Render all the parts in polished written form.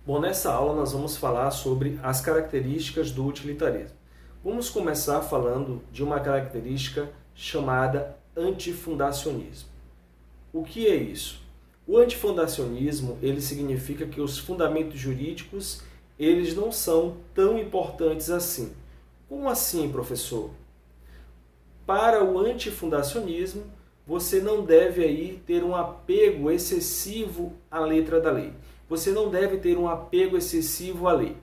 Bom, nessa aula nós vamos falar sobre as características do utilitarismo. Vamos começar falando de uma característica chamada antifundacionismo. O que é isso? O antifundacionismo, ele significa que os fundamentos jurídicos, eles não são tão importantes assim. Como assim, professor? Para o antifundacionismo, você não deve aí ter um apego excessivo à letra da lei. Você não deve ter um apego excessivo à lei.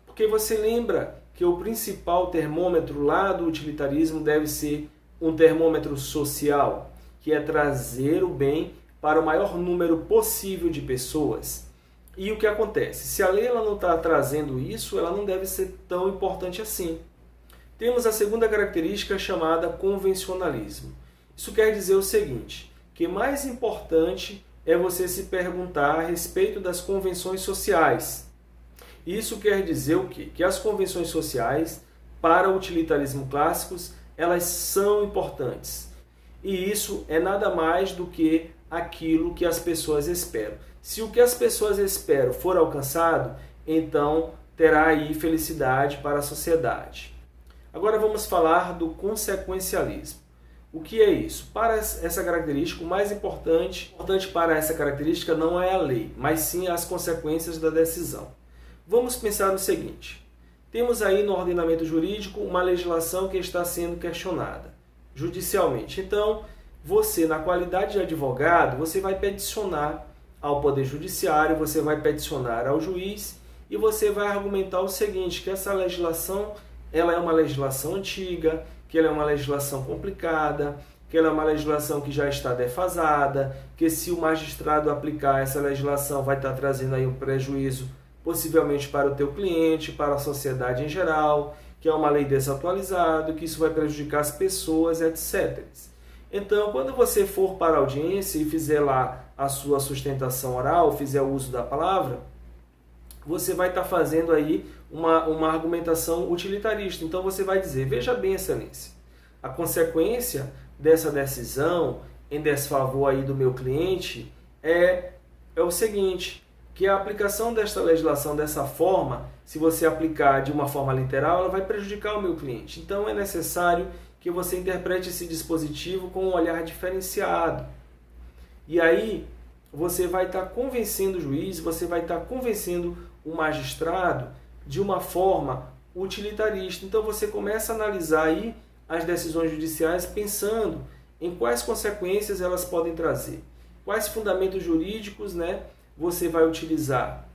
Porque você lembra que o principal termômetro lá do utilitarismo deve ser um termômetro social, que é trazer o bem para o maior número possível de pessoas. E o que acontece? Se a lei ela não está trazendo isso, ela não deve ser tão importante assim. Temos a segunda característica chamada convencionalismo. Isso quer dizer o seguinte, que mais importante é você se perguntar a respeito das convenções sociais. Isso quer dizer o quê? Que as convenções sociais, para o utilitarismo clássicos, elas são importantes. E isso é nada mais do que aquilo que as pessoas esperam. Se o que as pessoas esperam for alcançado, então terá aí felicidade para a sociedade. Agora vamos falar do consequencialismo. O que é isso? Para essa característica, o mais importante para essa característica não é a lei, mas sim as consequências da decisão. Vamos pensar no seguinte. Temos aí no ordenamento jurídico uma legislação que está sendo questionada judicialmente. Então, você, na qualidade de advogado, você vai peticionar ao Poder Judiciário, você vai peticionar ao juiz e você vai argumentar o seguinte, que essa legislação ela é uma legislação antiga, que ela é uma legislação complicada, que ela é uma legislação que já está defasada, que se o magistrado aplicar essa legislação vai estar trazendo aí um prejuízo possivelmente para o teu cliente, para a sociedade em geral, que é uma lei desatualizada, que isso vai prejudicar as pessoas, etc. Então, quando você for para a audiência e fizer lá a sua sustentação oral, fizer o uso da palavra, você vai estar fazendo aí uma argumentação utilitarista. Então você vai dizer, veja bem, excelência, a consequência dessa decisão em desfavor aí do meu cliente é o seguinte, que a aplicação desta legislação dessa forma, se você aplicar de uma forma literal, ela vai prejudicar o meu cliente. Então é necessário que você interprete esse dispositivo com um olhar diferenciado. E aí você vai estar convencendo o juiz, você vai estar convencendo o magistrado de uma forma utilitarista. Então você começa a analisar aí as decisões judiciais pensando em quais consequências elas podem trazer, quais fundamentos jurídicos, você vai utilizar.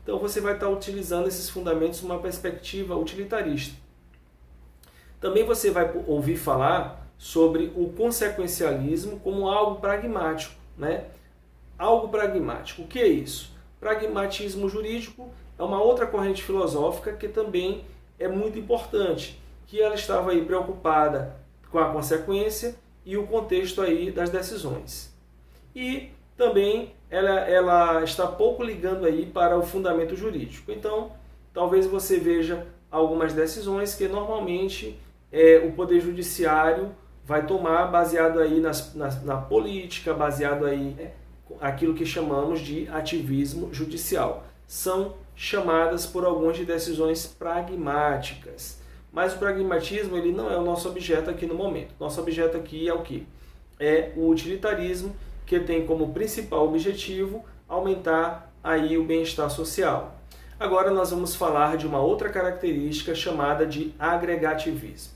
Então você vai estar utilizando esses fundamentos numa perspectiva utilitarista. Também você vai ouvir falar sobre o consequencialismo como algo pragmático. Algo pragmático. O que é isso? Pragmatismo jurídico é uma outra corrente filosófica que também é muito importante, que ela estava aí preocupada com a consequência e o contexto aí das decisões. E também ela está pouco ligando aí para o fundamento jurídico. Então, talvez você veja algumas decisões que normalmente o Poder Judiciário vai tomar baseado aí na política, baseado aí aquilo que chamamos de ativismo judicial. São chamadas por algumas de decisões pragmáticas. Mas o pragmatismo ele não é o nosso objeto aqui no momento. Nosso objeto aqui é o quê? É o utilitarismo, que tem como principal objetivo aumentar aí o bem-estar social. Agora nós vamos falar de uma outra característica chamada de agregativismo.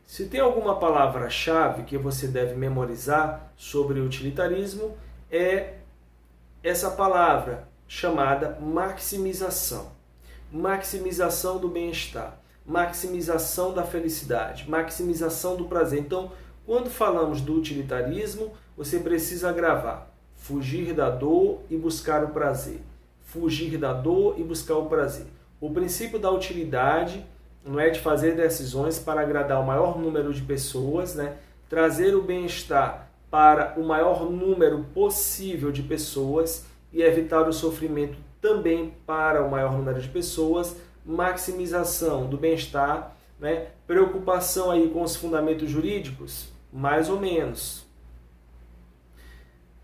Se tem alguma palavra-chave que você deve memorizar sobre o utilitarismo, é essa palavra chamada maximização. Maximização do bem-estar, maximização da felicidade, maximização do prazer. Então, quando falamos do utilitarismo, você precisa gravar fugir da dor e buscar o prazer. Fugir da dor e buscar o prazer. O princípio da utilidade não é de fazer decisões para agradar o maior número de pessoas, trazer o bem-estar para o maior número possível de pessoas e evitar o sofrimento também para o maior número de pessoas, maximização do bem-estar, preocupação aí com os fundamentos jurídicos, mais ou menos.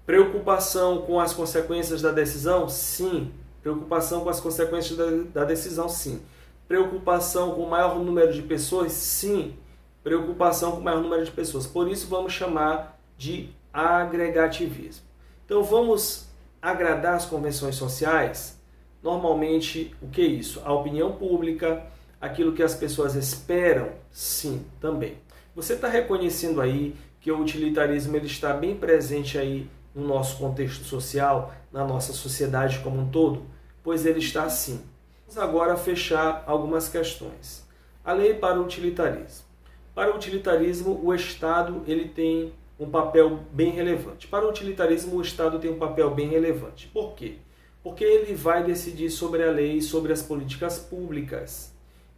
Preocupação com as consequências da decisão? Sim. Preocupação com as consequências da decisão, sim. Preocupação com o maior número de pessoas, sim. Preocupação com o maior número de pessoas. Por isso vamos chamar de agregativismo. Então vamos agradar as convenções sociais? Normalmente, o que é isso? A opinião pública, aquilo que as pessoas esperam? Sim, também. Você está reconhecendo aí que o utilitarismo ele está bem presente aí no nosso contexto social, na nossa sociedade como um todo? Pois ele está sim. Vamos agora fechar algumas questões. A lei para o utilitarismo. Para o utilitarismo, o Estado ele tem um papel bem relevante. Para o utilitarismo, o Estado tem um papel bem relevante. Por quê? Porque ele vai decidir sobre a lei e sobre as políticas públicas.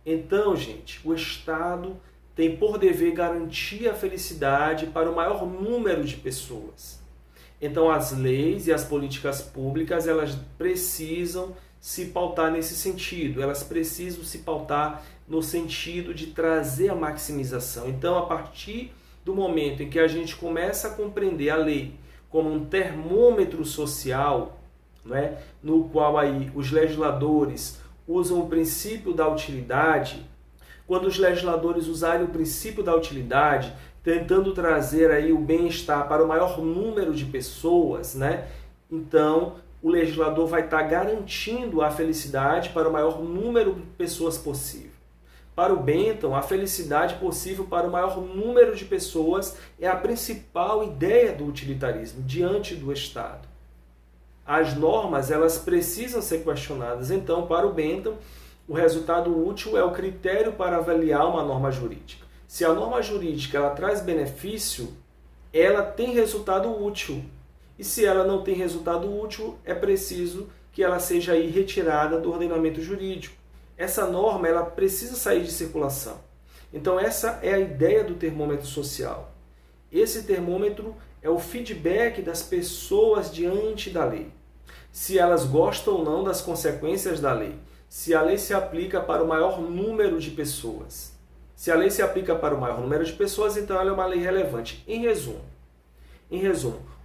Então, gente, o Estado tem por dever garantir a felicidade para o maior número de pessoas. Então, as leis e as políticas públicas, elas precisam se pautar nesse sentido. Elas precisam se pautar no sentido de trazer a maximização. Então, a partir do momento em que a gente começa a compreender a lei como um termômetro social, não é? No qual aí os legisladores usam o princípio da utilidade, quando os legisladores usarem o princípio da utilidade, tentando trazer aí o bem-estar para o maior número de pessoas, né? Então, o legislador vai estar garantindo a felicidade para o maior número de pessoas possível. Para o Bentham, a felicidade possível para o maior número de pessoas é a principal ideia do utilitarismo diante do Estado. As normas, elas precisam ser questionadas. Então, para o Bentham, o resultado útil é o critério para avaliar uma norma jurídica. Se a norma jurídica ela traz benefício, ela tem resultado útil. E se ela não tem resultado útil, é preciso que ela seja aí retirada do ordenamento jurídico. Essa norma ela precisa sair de circulação. Então essa é a ideia do termômetro social. Esse termômetro é o feedback das pessoas diante da lei. Se elas gostam ou não das consequências da lei. Se a lei se aplica para o maior número de pessoas. Se a lei se aplica para o maior número de pessoas, então ela é uma lei relevante. Em resumo,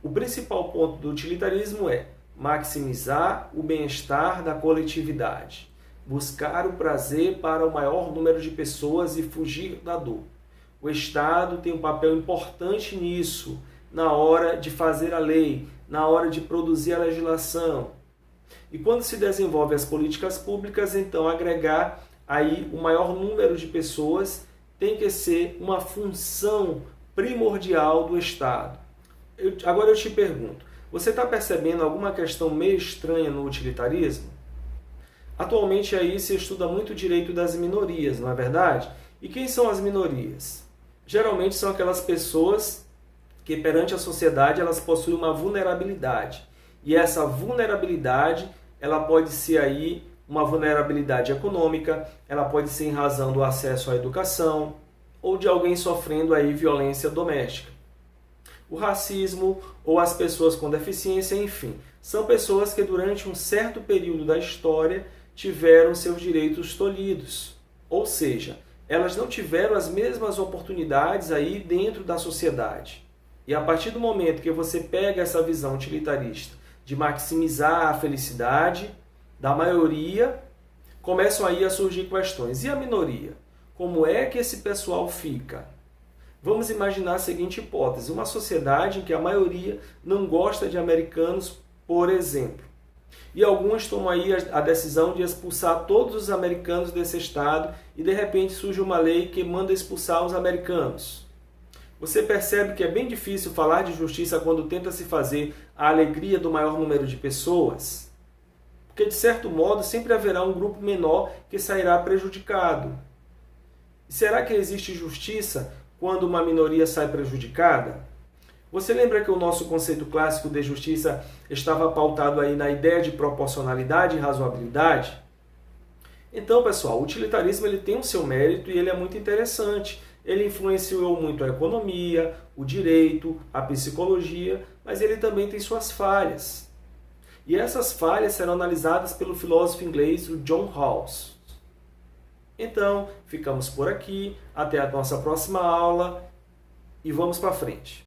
o principal ponto do utilitarismo é maximizar o bem-estar da coletividade. Buscar o prazer para o maior número de pessoas e fugir da dor. O Estado tem um papel importante nisso, na hora de fazer a lei, na hora de produzir a legislação. E quando se desenvolve as políticas públicas, então agregar aí o maior número de pessoas tem que ser uma função primordial do Estado. Agora eu te pergunto, você está percebendo alguma questão meio estranha no utilitarismo? Atualmente aí se estuda muito o direito das minorias, não é verdade? E quem são as minorias? Geralmente são aquelas pessoas que perante a sociedade elas possuem uma vulnerabilidade. E essa vulnerabilidade, ela pode ser aí uma vulnerabilidade econômica, ela pode ser em razão do acesso à educação ou de alguém sofrendo aí violência doméstica. O racismo ou as pessoas com deficiência, enfim, são pessoas que durante um certo período da história tiveram seus direitos tolhidos. Ou seja, elas não tiveram as mesmas oportunidades aí dentro da sociedade. E a partir do momento que você pega essa visão utilitarista de maximizar a felicidade da maioria, começam aí a surgir questões. E a minoria? Como é que esse pessoal fica? Vamos imaginar a seguinte hipótese, uma sociedade em que a maioria não gosta de americanos, por exemplo. E alguns tomam aí a decisão de expulsar todos os americanos desse estado e de repente surge uma lei que manda expulsar os americanos. Você percebe que é bem difícil falar de justiça quando tenta se fazer a alegria do maior número de pessoas? Porque de certo modo sempre haverá um grupo menor que sairá prejudicado. E será que existe justiça quando uma minoria sai prejudicada? Você lembra que o nosso conceito clássico de justiça estava pautado aí na ideia de proporcionalidade e razoabilidade? Então, pessoal, o utilitarismo ele tem o seu mérito e ele é muito interessante. Ele influenciou muito a economia, o direito, a psicologia, mas ele também tem suas falhas. E essas falhas serão analisadas pelo filósofo inglês o John Rawls. Então, ficamos por aqui. Até a nossa próxima aula e vamos para frente.